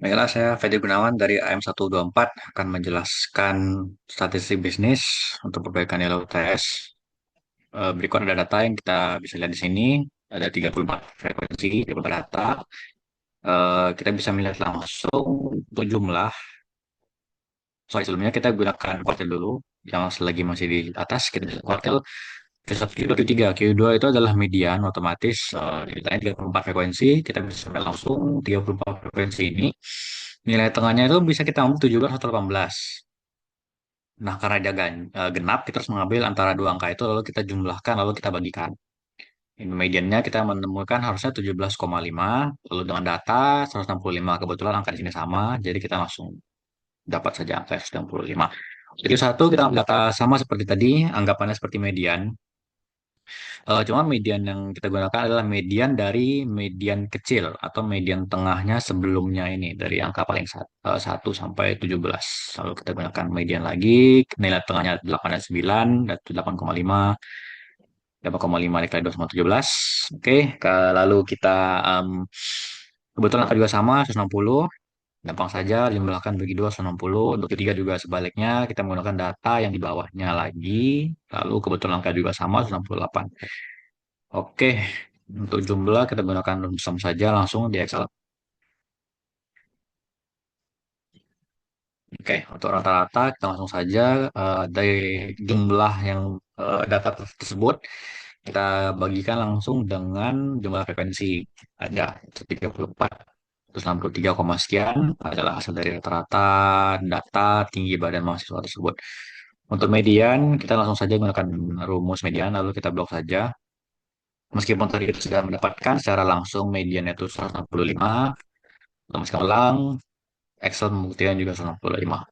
Baiklah, saya Fedi Gunawan dari AM124 akan menjelaskan statistik bisnis untuk perbaikan LUTS. Berikut ada data yang kita bisa lihat di sini. Ada 34 frekuensi, 34 data. Kita bisa melihat langsung untuk jumlah. Sebelumnya kita gunakan kuartil dulu. Yang selagi masih di atas, kita bisa kuartil Q1, Q2, Q3. Q2 itu adalah median otomatis. Ditanya 34 frekuensi, kita bisa melihat langsung 34 frekuensi ini. Nilai tengahnya itu bisa kita ambil 17 atau 18. Nah, karena dia genap, kita harus mengambil antara dua angka itu, lalu kita jumlahkan, lalu kita bagikan. Ini mediannya kita menemukan harusnya 17,5, lalu dengan data 165, kebetulan angka di sini sama, jadi kita langsung dapat saja angka 165. Jadi satu, kita ambil data sama seperti tadi, anggapannya seperti median. Cuma median yang kita gunakan adalah median dari median kecil atau median tengahnya sebelumnya ini dari angka paling 1 sampai 17. Lalu kita gunakan median lagi, nilai tengahnya 8 dan 9, dan 8,5, 8,5 dikali 2 sama 17. Oke, lalu kita em, kebetulan angka juga sama 160. Gampang saja, jumlahkan bagi 2, 160. Untuk ketiga juga sebaliknya, kita menggunakan data yang di bawahnya lagi. Lalu kebetulan angka juga sama 168. Oke, untuk jumlah kita gunakan sum saja langsung di Excel. Oke, untuk rata-rata kita langsung saja dari jumlah yang data tersebut kita bagikan langsung dengan jumlah frekuensi. Ada 34, 163, sekian adalah hasil dari rata-rata data tinggi badan mahasiswa tersebut. Untuk median, kita langsung saja menggunakan rumus median, lalu kita blok saja. Meskipun tadi kita sudah mendapatkan secara langsung median itu 165, lalu ulang, Excel membuktikan juga 165.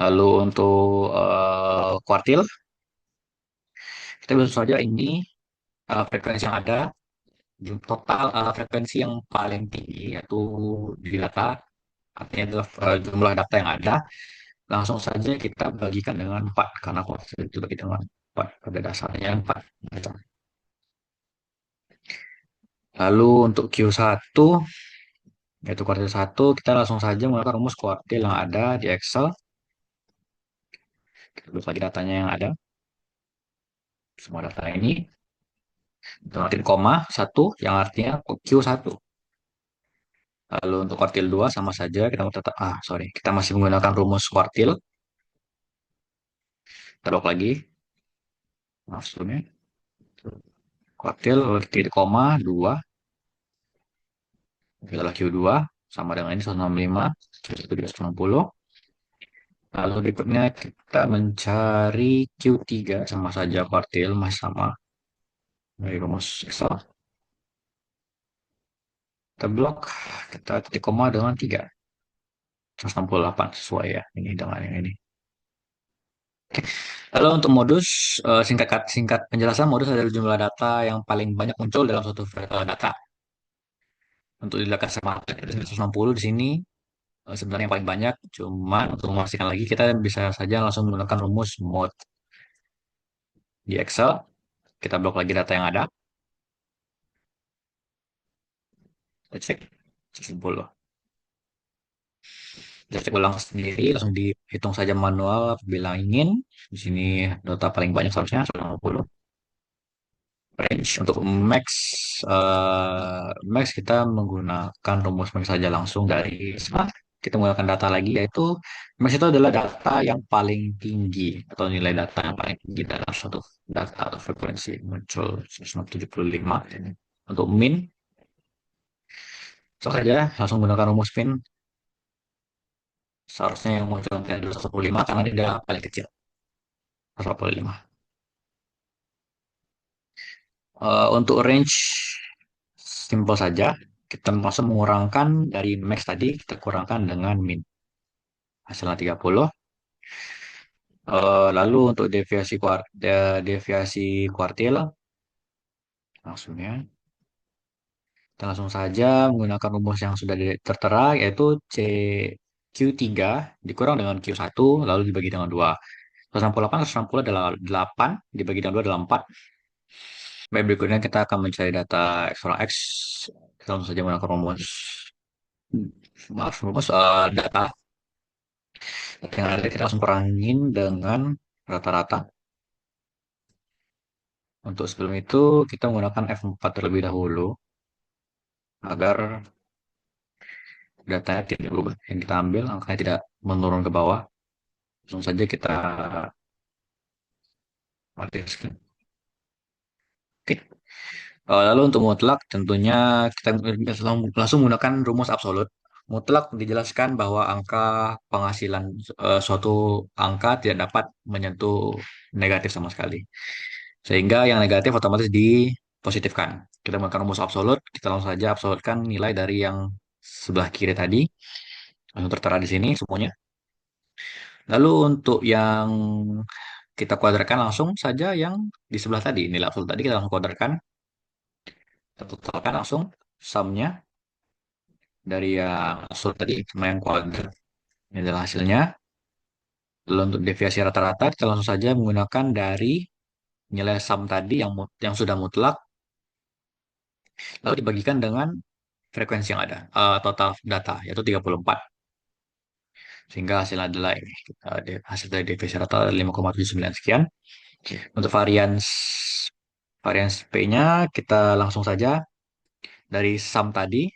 Lalu untuk kuartil, kita bisa saja ini frekuensi yang ada, total frekuensi yang paling tinggi yaitu di data, artinya adalah jumlah data yang ada, langsung saja kita bagikan dengan 4, karena kuartil itu bagi dengan 4, pada dasarnya 4. Lalu untuk Q1, yaitu kuartil 1, kita langsung saja menggunakan rumus kuartil yang ada di Excel. Kita tulis lagi datanya yang ada, semua data ini. Tematin koma 1 yang artinya Q1. Lalu untuk kuartil 2 sama saja kita mau tetap sorry, kita masih menggunakan rumus kuartil. Kita blok lagi maksudnya kuartil titik koma 2 adalah Q2 sama dengan ini 165, Q1 juga 160. Lalu berikutnya kita mencari Q3 sama saja kuartil masih sama dari rumus Excel. Kita blok, kita titik koma dengan 3, 168 sesuai ya ini dengan yang ini. Lalu untuk modus, singkat penjelasan, modus adalah jumlah data yang paling banyak muncul dalam suatu data. Untuk di data semata ada 160 di sini, sebenarnya yang paling banyak. Cuma untuk memastikan lagi, kita bisa saja langsung menggunakan rumus mod di Excel. Kita blok lagi data yang ada. Kita cek 160. Kita cek ulang sendiri, langsung dihitung saja manual apabila ingin. Di sini data paling banyak seharusnya 160. Range untuk max, max kita menggunakan rumus max saja langsung dari kita menggunakan data lagi, yaitu max itu adalah data yang paling tinggi atau nilai data yang paling tinggi dalam suatu data atau frekuensi muncul 175. Untuk min, so saja langsung menggunakan rumus min, seharusnya yang muncul adalah 145 karena dia adalah paling kecil, 145. Untuk range simple saja, kita langsung mengurangkan dari max tadi, kita kurangkan dengan min. Hasilnya 30. Lalu untuk deviasi kuartil, langsungnya kita langsung saja menggunakan rumus yang sudah tertera, yaitu Q3 dikurang dengan Q1, lalu dibagi dengan 2. 168, 160 adalah 8, dibagi dengan 2 adalah 4. Baik, berikutnya kita akan mencari data X. Kita langsung saja menggunakan rumus. Maaf, rumus data. Data yang ada kita langsung kurangin dengan rata-rata. Untuk sebelum itu kita menggunakan F4 terlebih dahulu agar datanya tidak berubah. Yang kita ambil angkanya tidak menurun ke bawah. Langsung saja kita aktifkan. Oke. Lalu untuk mutlak tentunya kita langsung menggunakan rumus absolut. Mutlak dijelaskan bahwa angka penghasilan suatu angka tidak dapat menyentuh negatif sama sekali. Sehingga yang negatif otomatis dipositifkan. Kita menggunakan rumus absolut, kita langsung saja absolutkan nilai dari yang sebelah kiri tadi. Langsung tertera di sini semuanya. Lalu untuk yang kita kuadratkan langsung saja yang di sebelah tadi, nilai absolut tadi kita langsung kuadratkan, kita totalkan langsung sumnya dari yang absolut tadi sama yang kuadrat. Ini adalah hasilnya. Lalu untuk deviasi rata-rata kita langsung saja menggunakan dari nilai sum tadi yang sudah mutlak, lalu dibagikan dengan frekuensi yang ada, total data yaitu 34. Sehingga hasilnya adalah ini. Hasil dari deviasi rata 5,79 sekian. Untuk varians P-nya kita langsung saja dari sum tadi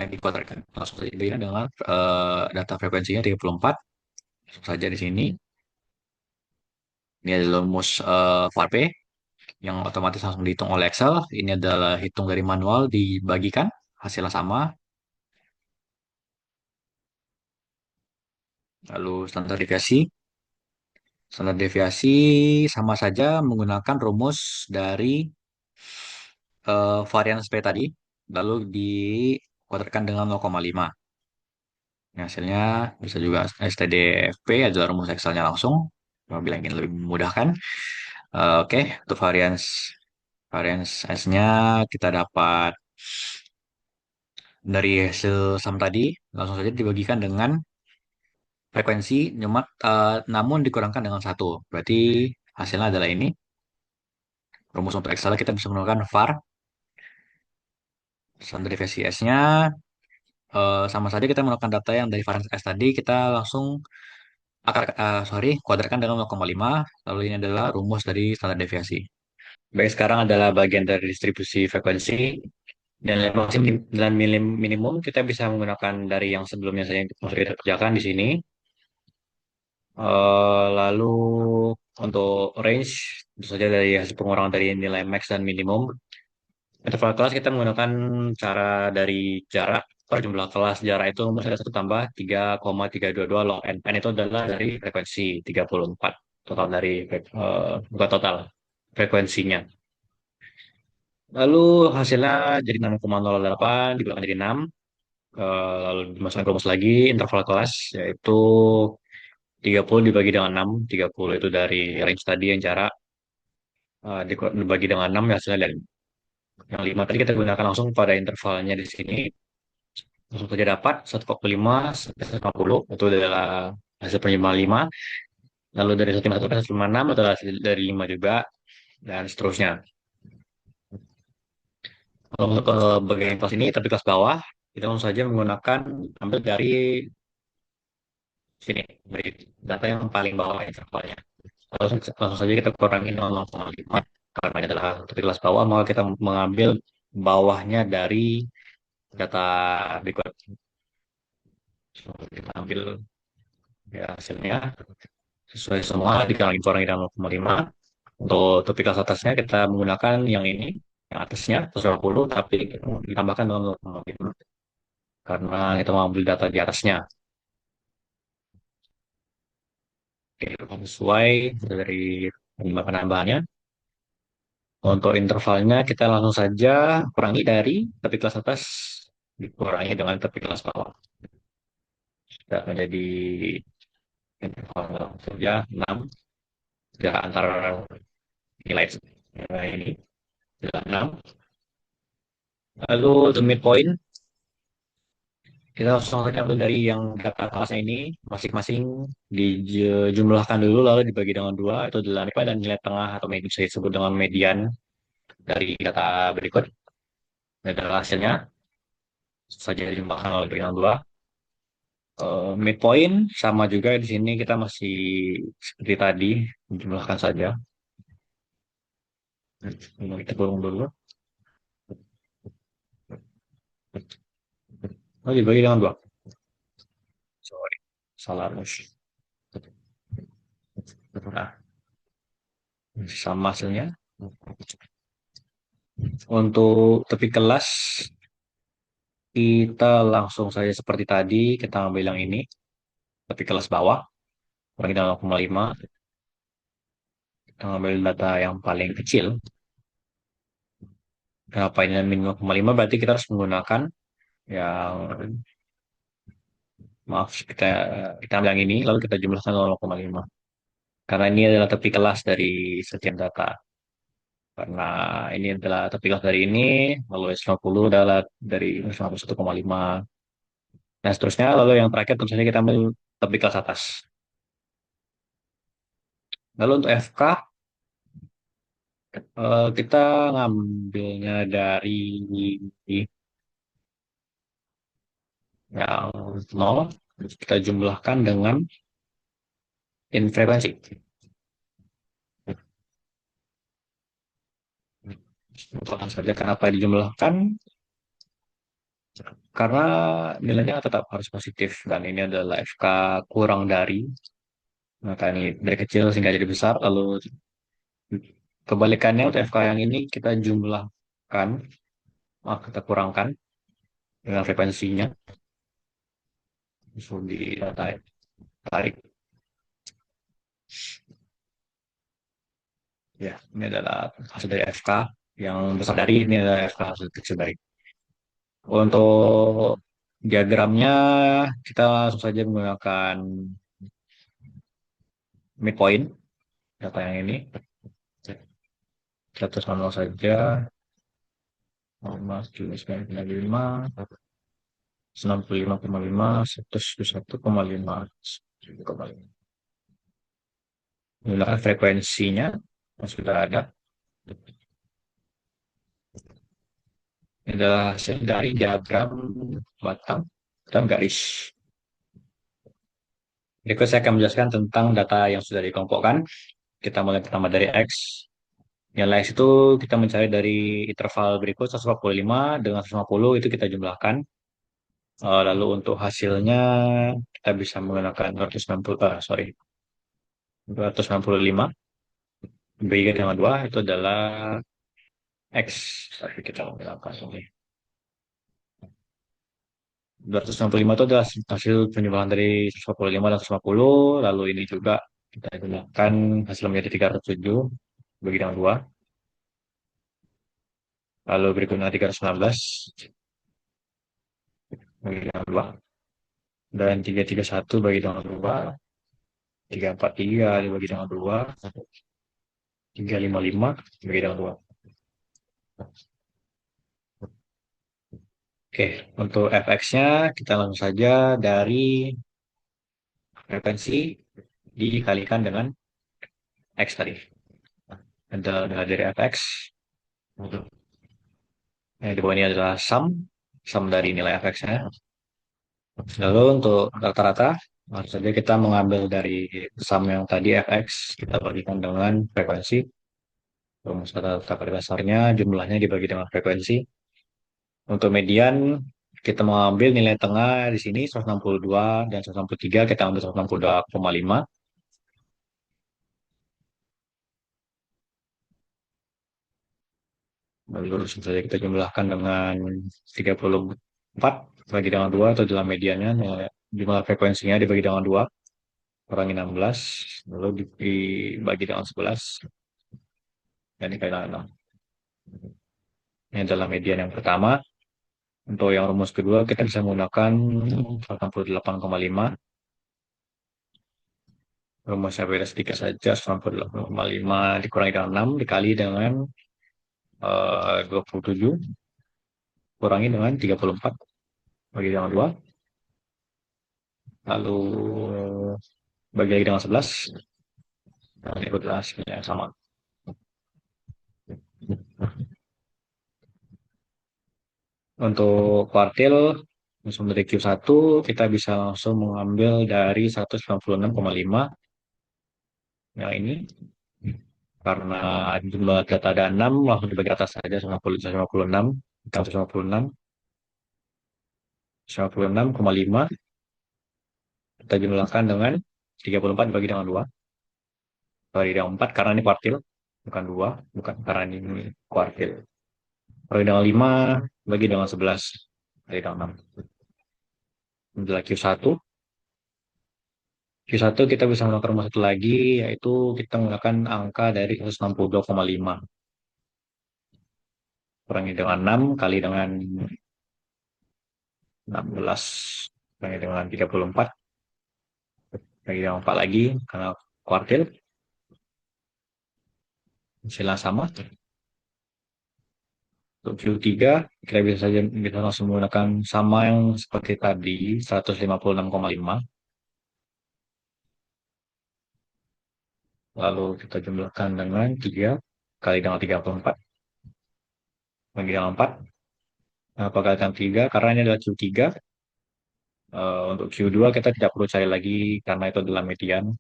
yang dikuadratkan. Langsung saja diberikan dengan data frekuensinya 34. Langsung saja di sini. Ini adalah rumus VAR-P yang otomatis langsung dihitung oleh Excel. Ini adalah hitung dari manual dibagikan. Hasilnya sama. Lalu standar deviasi. Standar deviasi sama saja menggunakan rumus dari varian SP tadi. Lalu dikuadratkan dengan 0,5. Nah, hasilnya bisa juga STDFP adalah rumus Excelnya langsung. Apabila ingin lebih memudahkan. Oke, untuk varians S-nya kita dapat dari hasil sum tadi langsung saja dibagikan dengan frekuensi namun dikurangkan dengan satu. Berarti hasilnya adalah ini. Rumus untuk Excel kita bisa menggunakan var. Standar deviasi S-nya sama saja kita menggunakan data yang dari varians S tadi kita langsung kuadratkan dengan 0,5. Lalu ini adalah rumus dari standar deviasi. Baik, sekarang adalah bagian dari distribusi frekuensi. Dan nilai maksimum dan minimum kita bisa menggunakan dari yang sebelumnya saya kita kerjakan di sini. Lalu untuk range, tentu saja dari hasil pengurangan dari nilai max dan minimum. Interval kelas kita menggunakan cara dari jarak per jumlah kelas. Jarak itu rumus ada 1 tambah 3,322 log n. N itu adalah dari frekuensi 34. Total dari, bukan total, frekuensinya. Lalu hasilnya jadi 6,08 dibagi jadi 6. Lalu dimasukkan rumus lagi interval kelas yaitu 30 dibagi dengan 6. 30 itu dari range tadi yang jarak, dibagi dengan 6 ya hasilnya dari yang 5 tadi kita gunakan langsung pada intervalnya di sini. Langsung saja dapat 1,45 sampai 150 itu adalah hasil penyeimbang 5. Lalu dari 151 sampai 156 adalah hasil dari 5 juga dan seterusnya. Kalau untuk bagian kelas ini tapi kelas bawah kita langsung saja menggunakan ambil dari sini dari data yang paling bawah intervalnya. Langsung saja kita kurangi 0,5 karena ini adalah untuk kelas bawah maka kita mengambil bawahnya dari data berikut. So, kita ambil ya, hasilnya sesuai semua dikurangi dengan 0,5. Untuk topik kelas atasnya kita menggunakan yang ini yang atasnya 120 tapi ditambahkan dengan 0,5 karena kita mengambil data di atasnya. Oke, sesuai dari penambahan-penambahannya. Untuk intervalnya kita langsung saja kurangi dari tepi kelas atas dikurangi dengan tepi kelas bawah. Sudah menjadi interval saja 6. Sudah antara nilai ini sudah 6. Lalu untuk midpoint kita langsung saja ambil dari yang data kelasnya ini masing-masing dijumlahkan dulu lalu dibagi dengan 2 itu adalah nilai dan nilai tengah atau bisa disebut dengan median dari data berikut. Ini adalah hasilnya. saja dijumlahkan oleh bintang dua. Midpoint sama juga di sini kita masih seperti tadi, jumlahkan saja. Ini kita kurung dulu. Oh, dibagi dengan dua. Sorry, salah rumus. Nah, sama hasilnya. Untuk tepi kelas, kita langsung saja seperti tadi, kita ambil yang ini, tepi kelas bawah, bagi dengan 0,5. Kita ambil data yang paling kecil. Kenapa ini min 0,5? Berarti kita harus menggunakan yang, maaf, kita ambil yang ini, lalu kita jumlahkan 0,5. Karena ini adalah tepi kelas dari sekian data. Karena ini adalah tepi kelas dari ini, lalu S50 adalah dari 1,5. Dan seterusnya, lalu yang terakhir tentu saja kita ambil tepi kelas atas. Lalu untuk FK, kita ngambilnya dari yang nol, kita jumlahkan dengan in frekuensi. Langsung saja kenapa dijumlahkan? Karena nilainya tetap harus positif dan ini adalah FK kurang dari, maka ini dari kecil sehingga jadi besar. Lalu kebalikannya untuk FK yang ini kita jumlahkan, kita kurangkan dengan frekuensinya. Langsung di data tarik. Ya, ini adalah hasil dari FK yang besar dari, ini adalah FK hasil kecil dari. Untuk diagramnya kita langsung saja menggunakan midpoint data yang ini. Kita terus manual saja. 99,5, 95,5, 101,5. Menggunakan frekuensinya yang sudah ada. Ini adalah hasil dari diagram batang dan garis. Berikut saya akan menjelaskan tentang data yang sudah dikelompokkan. Kita mulai pertama dari X. Nilai X itu kita mencari dari interval berikut 145 dengan 150 itu kita jumlahkan. Lalu untuk hasilnya kita bisa menggunakan 290, sorry, 295 dibagi dengan 2 itu adalah X. Tapi kita menggunakan ini. 265 itu adalah hasil penjumlahan dari 145 dan 150. Lalu ini juga kita gunakan hasil menjadi 307 bagi dengan 2. Lalu berikutnya 319 bagi dengan 2. Dan 331 bagi dengan 2. 343 dibagi dengan 2. 355 bagi dengan 2. Oke, untuk fx-nya kita langsung saja dari frekuensi dikalikan dengan X tadi. Adalah dari fx. Yang di bawah ini adalah sum dari nilai fx-nya. Lalu untuk rata-rata, langsung saja kita mengambil dari sum yang tadi fx, kita bagikan dengan frekuensi. Rumus rata-rata pada dasarnya jumlahnya dibagi dengan frekuensi. Untuk median, kita mengambil nilai tengah di sini 162 dan 163, kita ambil 162,5. Lalu langsung saja kita jumlahkan dengan 34 bagi dengan 2 atau dalam mediannya, jumlah frekuensinya dibagi dengan 2 kurangi 16, lalu dibagi dengan 11 dan dikali dengan 6. Ini adalah median yang pertama. Untuk yang rumus kedua kita bisa menggunakan 88,5. Rumusnya beda sedikit saja, 88,5 dikurangi dengan 6 dikali dengan 27 kurangi dengan 34 bagi dengan 2, lalu bagi lagi dengan 11, dan ikutlah hasilnya yang sama. Untuk kuartil, langsung dari Q1, kita bisa langsung mengambil dari 196,5 yang ini. Karena jumlah data ada 6, langsung dibagi atas saja 156, 156, 156,5. Kita jumlahkan dengan 34 dibagi dengan 2. Bagi dengan 4, karena ini kuartil. Bukan 2, bukan karena ini kuartil. Bagi dengan 5, bagi dengan 11. Bagi dengan 6. Adalah Q1. Q1 kita bisa menggunakan rumah satu lagi, yaitu kita menggunakan angka dari 162,5. Kurangi dengan 6 kali dengan 16. Kurangi dengan 34. Bagi dengan 4 lagi, karena kuartil. Hasilnya sama. Untuk Q3, kita bisa saja bisa langsung menggunakan sama yang seperti tadi, 156,5. Lalu kita jumlahkan dengan 3 kali dengan 34. Bagi dengan 4. Nah, kalikan 3, karena ini adalah Q3. Untuk Q2 kita tidak perlu cari lagi karena itu adalah median.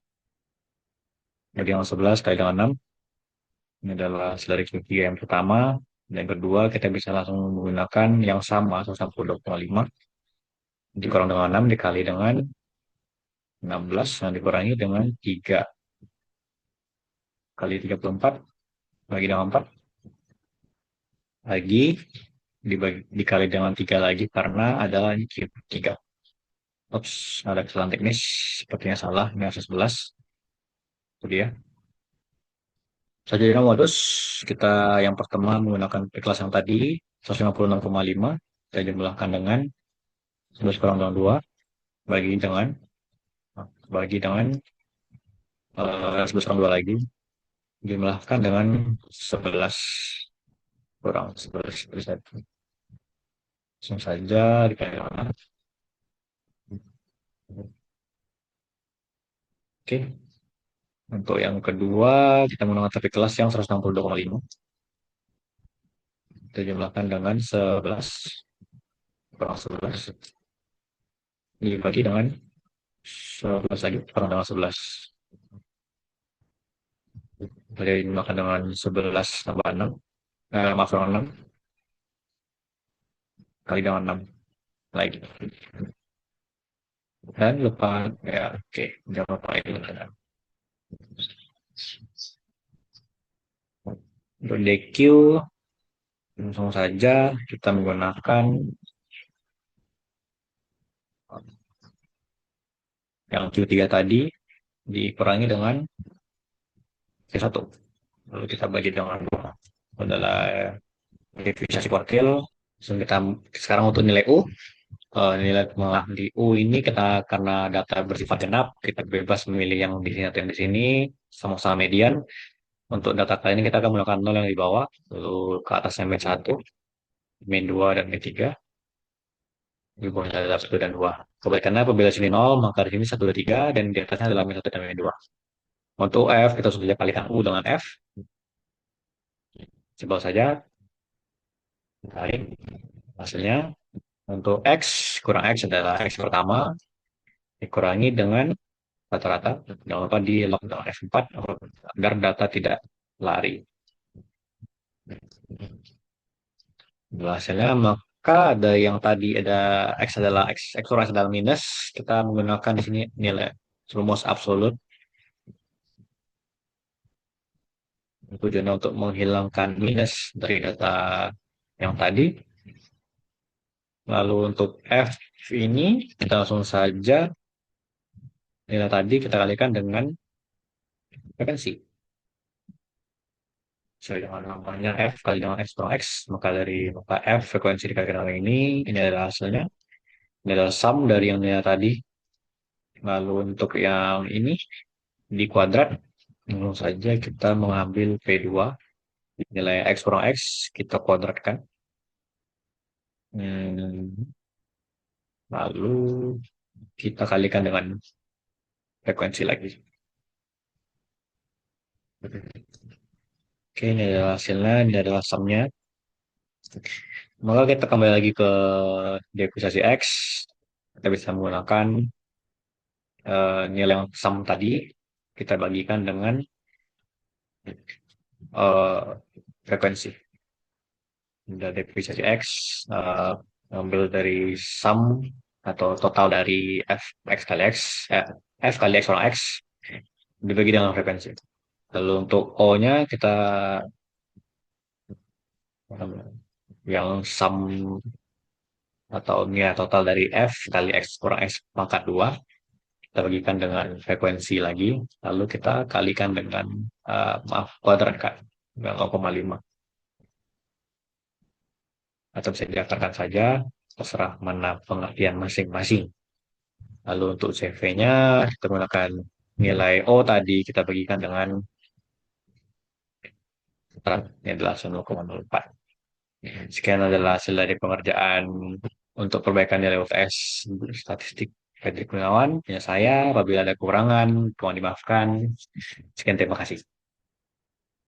Bagi dengan 11 kali dengan 6. Ini adalah hasil dari Q3 yang pertama. Dan yang kedua, kita bisa langsung menggunakan yang sama, 162,5. Dikurang dengan 6 dikali dengan 16. Yang dikurangi dengan 3 kali 34. Bagi dengan 4. Lagi dikali dengan 3 lagi karena adalah Q3. Oops, ada kesalahan teknis. Sepertinya salah. Ini harus 11. Itu dia. Saja dengan modus, kita yang pertama menggunakan kelas yang tadi, 156,5. Kita jumlahkan dengan 11 kurang dengan 2. Bagi dengan bagi dengan 11 kurang 2 lagi. Jumlahkan dengan 11 kurang 11 persen. Langsung saja dikali dengan. Oke. Untuk yang kedua, kita menggunakan topik kelas yang 162,5. Kita jumlahkan dengan 11 kurang 11. Dibagi dengan 11 lagi kurang dengan 11. Jadi jumlahkan dengan 11 tambah 6. Maaf, kurang 6. Kali dengan 6 lagi. Dan lupa, ya oke. Jangan lupa itu. Untuk DQ, langsung saja kita menggunakan yang Q3 tadi dikurangi dengan Q1. Lalu kita bagi dengan 2. Adalah divisasi kuartil. Langsung kita sekarang untuk nilai U. Nilai pengelolaan di U ini kita karena data bersifat genap, kita bebas memilih yang di sini atau yang di sini, sama-sama median. Untuk data kali ini kita akan menggunakan 0 yang di bawah, lalu ke atasnya min 1, min 2, dan min 3. Di bawahnya adalah 1 dan 2. Kebalikannya apabila sini 0, maka di sini 1, 2, 3, dan di atasnya adalah min 1 dan min 2. Untuk F, kita sudah kalikan U dengan F. Coba saja, tarik hasilnya. Untuk X, kurang X adalah X pertama, dikurangi dengan rata-rata. Jangan lupa di lock dengan F4 agar data tidak lari. Hasilnya maka ada yang tadi ada X adalah X, X orang adalah minus. Kita menggunakan di sini nilai rumus absolut. Tujuannya untuk menghilangkan minus dari data yang tadi. Lalu untuk F ini kita langsung saja nilai tadi kita kalikan dengan frekuensi. Sesuai dengan namanya F kali dengan X kurang X, maka dari maka F frekuensi dikalikan dengan ini adalah hasilnya. Ini adalah sum dari yang nilai tadi. Lalu untuk yang ini di kuadrat, langsung saja kita mengambil P2, nilai X kurang X, kita kuadratkan. Lalu kita kalikan dengan frekuensi lagi. Oke, ini adalah hasilnya, ini adalah sumnya. Maka kita kembali lagi ke depresiasi X. Kita bisa menggunakan nilai yang sum tadi. Kita bagikan dengan eh, frekuensi. Dari depresiasi X, eh, ambil dari sum atau total dari X kali X, eh, F kali X orang X, dibagi dengan frekuensi. Lalu untuk O-nya kita yang sum atau nilai total dari F kali X kurang X pangkat 2 kita bagikan dengan frekuensi lagi, lalu kita kalikan dengan, maaf, kuadrat kan, dengan 0,5. Atau bisa diakarkan saja, terserah mana pengertian masing-masing. Lalu untuk CV-nya, kita menggunakan nilai O tadi, kita bagikan dengan yang adalah 0,04. Sekian adalah hasil dari pengerjaan untuk perbaikan nilai UTS statistik Fredrik Gunawan. Punya saya, apabila ada kekurangan, mohon dimaafkan. Sekian, terima kasih.